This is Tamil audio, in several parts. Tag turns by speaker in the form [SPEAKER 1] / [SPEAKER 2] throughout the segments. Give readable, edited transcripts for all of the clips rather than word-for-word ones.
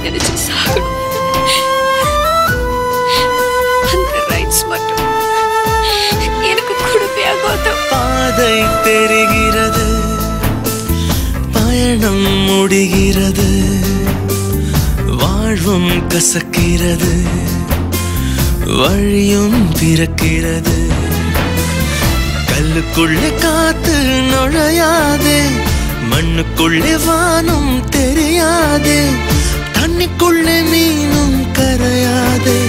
[SPEAKER 1] நினைச்சு சாகணும். அந்த ரைட்ஸ் மட்டும் எனக்கு கொடுப்பியா கௌதம்?
[SPEAKER 2] பாதை தெரிகிறது, பயணம் முடிகிறது, வாழ்வும் கசக்கிறது, வழியும் பிறக்கிறது. கல்லுக்குள்ளே காத்து நுழையாதே, மண்ணுக்குள்ளே வானம் தெரியாதே, தண்ணிக்குள்ளே மீனும் கரையாதே,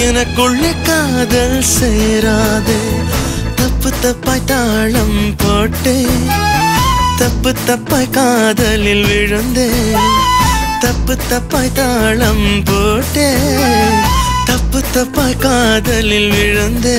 [SPEAKER 2] எனக்குள்ளே காதல் சேராதே. தப்பு தப்பாய் தாளம் போட்டே, தப்பு தப்பாய் காதலில் விழுந்தே, தப்பு தப்பாய் தாளம் போட்டே, தப்பு தப்பாய் காதலில் விழுந்தே.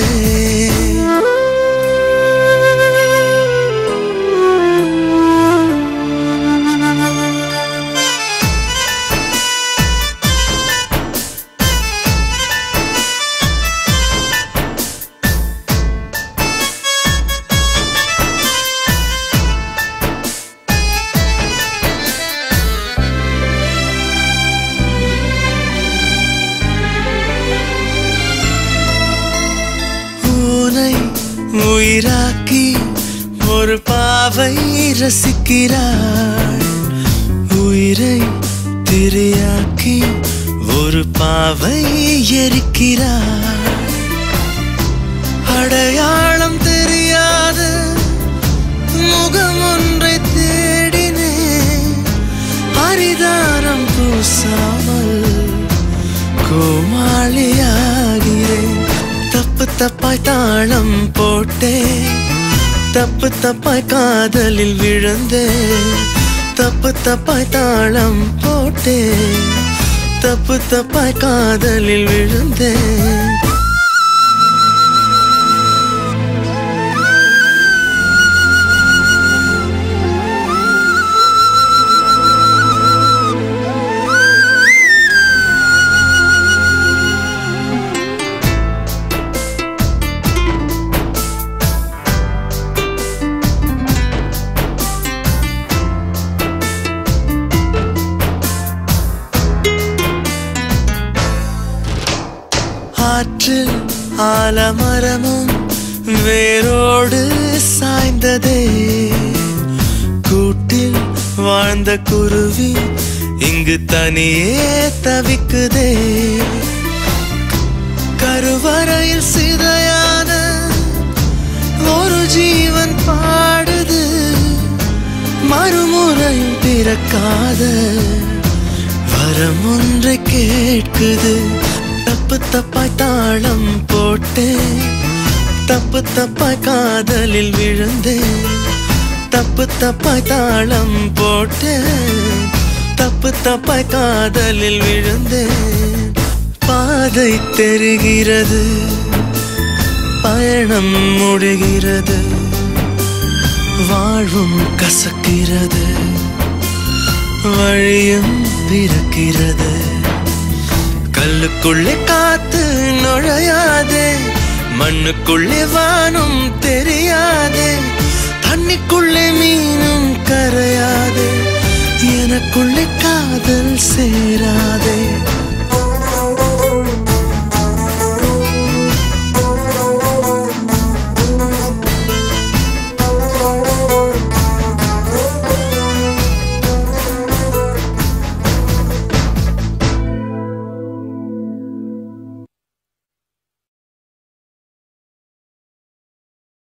[SPEAKER 2] உயிராக்கி ஒரு பாவை ரசிக்கிறாள், உயிரை திரையாக்கி ஒரு பாவை எரிக்கிறாள். அடையாளம் தெரியாத முகம் ஒன்றை தேடினேன், பரிதாரம் பூசாமல் கோமாளியாகிறேன். தப்பு தப்பாய் தாளம் போட்டே, தப்பு தப்பாய் காதலில் விழுந்தே, தப்பு தப்பாய் தாளம் போட்டே, தப்பு தப்பாய் காதலில் விழுந்தே. ஆற்றில் ஆலமரமும் வேரோடு சாய்ந்ததே, கூட்டில் வாழ்ந்த குருவி இங்கு தனியே தவிக்குதே. கருவறையில் சிதையான ஒரு ஜீவன் பாடுது, மறுமுறையும் பிறக்காத வரம் ஒன்றை கேட்குது. தப்பு தப்பாய் தாளம் போட்டே, தப்பு தப்பாய் காதலில் விழுந்தே, தப்பு தப்பாய் தாளம் போட்டே, தப்பு தப்பாய் காதலில் விழுந்தே. பாதை தெரிகிறது, பயணம் முடிகிறது, வாழ்வும் கசக்கிறது, வழியும் பிறக்கிறது. கல்லுக்குள்ளே காத்து நுழையாதே, மண்ணுக்குள்ளே வானம் தெரியாதே, தண்ணிக்குள்ளே மீனும் கரையாதே, எனக்குள்ளே காதல் சேராதே.